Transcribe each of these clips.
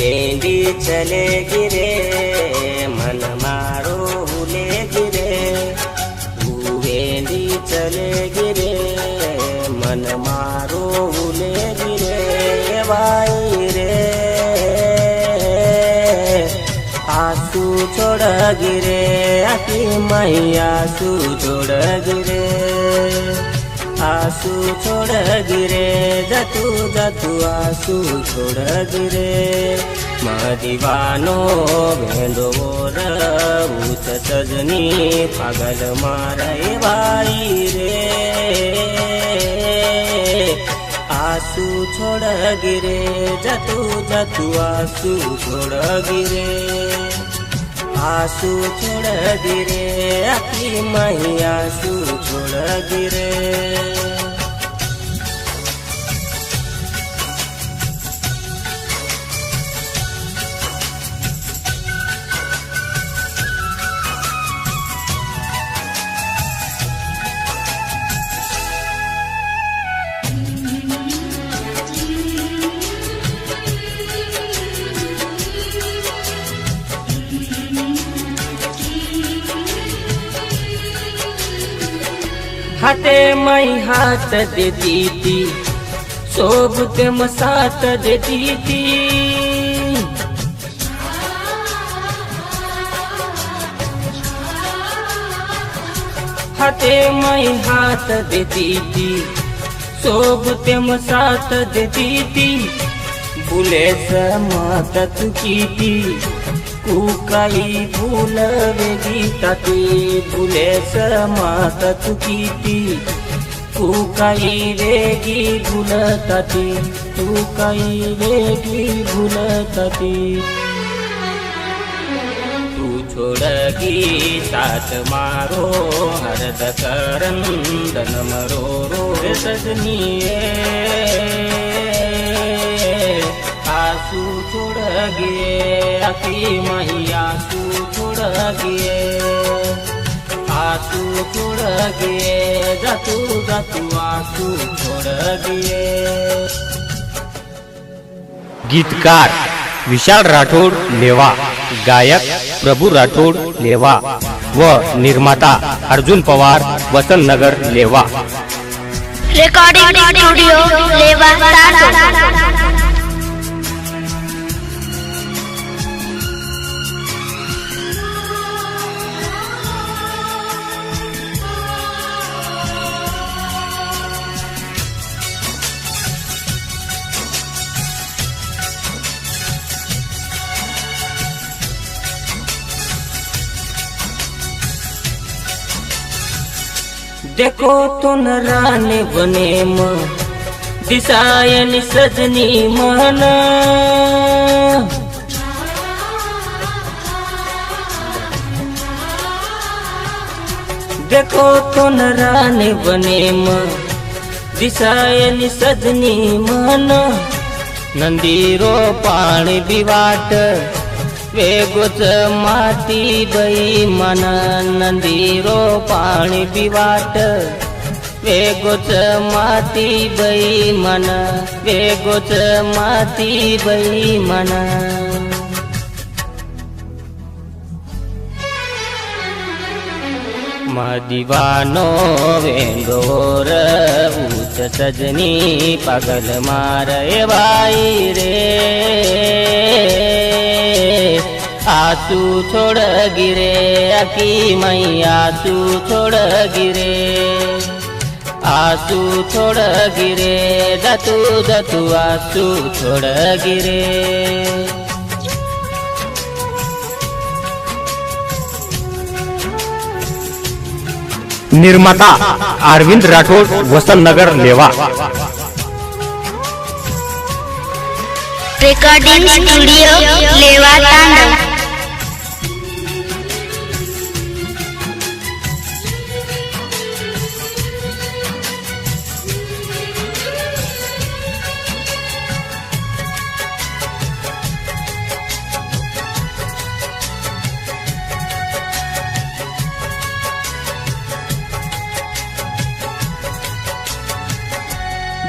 वेंदी चले गिरे मन मारो भूले गिरे वेंदी चले गिरे मन मारो भूले गिरे भाई रे आंसू छोड़ गिरे आखी मैया आंसू छोड़ गिरे आंसू छोड़ गिरे जतू जतू आंसू छोड़ गिरे दीवानो भेंदो ऊंच सजनी पागल मारे भाई रे आंसू छोड़ गिरे जतू जतू आंसू छोड़ गिरे आंसू छोड़ गिरे आखी मैया आंसू छोड़ गिरे हाथे मई हाथ देती थी सोबते मसात देती थी हाथे मई हाथ देती थी सोबते मसात देती थी भूले समात की थी कुकाई भूल गीता ती भूले समात की थी कुकाई वेगी भूलता थी कुकाई वेगी भूलता थी तू छोड़गी साथ मारो हरद करंदन मरो रो सजनी आंसू छोड़ गिए आखी मैया आंसू छोड़ गिए आंसू छोड़ गिए जतू जतू आंसू छोड़ गिए। गीतकार विशाल राठोड लेवा, गायक प्रभू राठोड लेवा व निर्माता अर्जुन पवार वसंत नगर लेवा। रिकॉर्डिंग स्टूडियो लेवा तांडव। देखो तो रानी बने दिशायन सजनी मन देखो तो रानी बने दिशायन सजनी मन नंदीरो पाणी बिवाट वेगोच माती बई मन नंदीरो पाणी बिवाट वेगोच माती बई मन वेगोच माती बई मन दीवानो वेंदोर ऊंच सजनी पागल मारे भाई रे आंसू छोड़ गिरे आखी मैया आंसू छोड़ गिरे आंसू छोड़ गिरे जतू जतू आंसू छोड़ गिरे। निर्माता अरविंद राठोड वसंत नगर लेवा। रिकॉर्डिंग स्टूडियो लेवा तांडव।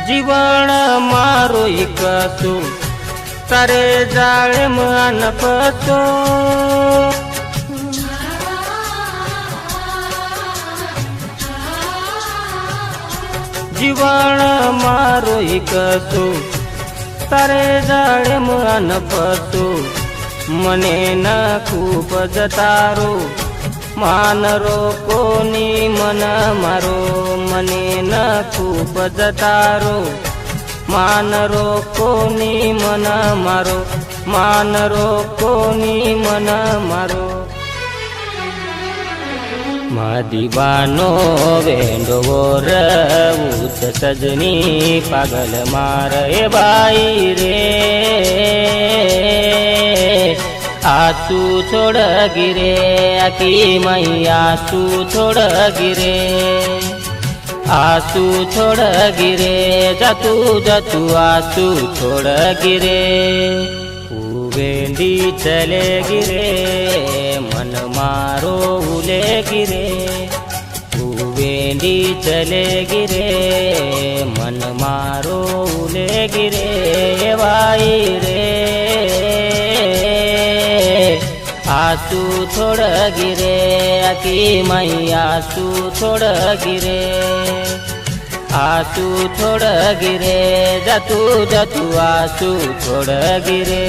जीवन मारो एक तारे जाळे मन पतो जीवन मारो कसो तारे जाळे मन पतो मने न खूप जतारो मान रो कोनी मन मारो मने न खूप जतारो मान रो कोनी मन मारो मान रो कोनी मन मारो मादिबानो वेंडो रऊत सजनी पागल मारे बाई रे आसू छोड़ गिरे आकी मैया आसू छोड़ गिरे आसू छोड़ गिरे जातू जातू आसू छोड़ गिरे वेंडी चले गिरे मन मारो उले गिरे वेंडी चले गिरे मन मारो उले गिरे वाई रे आसू छोड़ गिरे आकी मैया आसू छोड़ गिरे आसू छोड़ गिरे जातू जातू आसू छोड़ गिरे।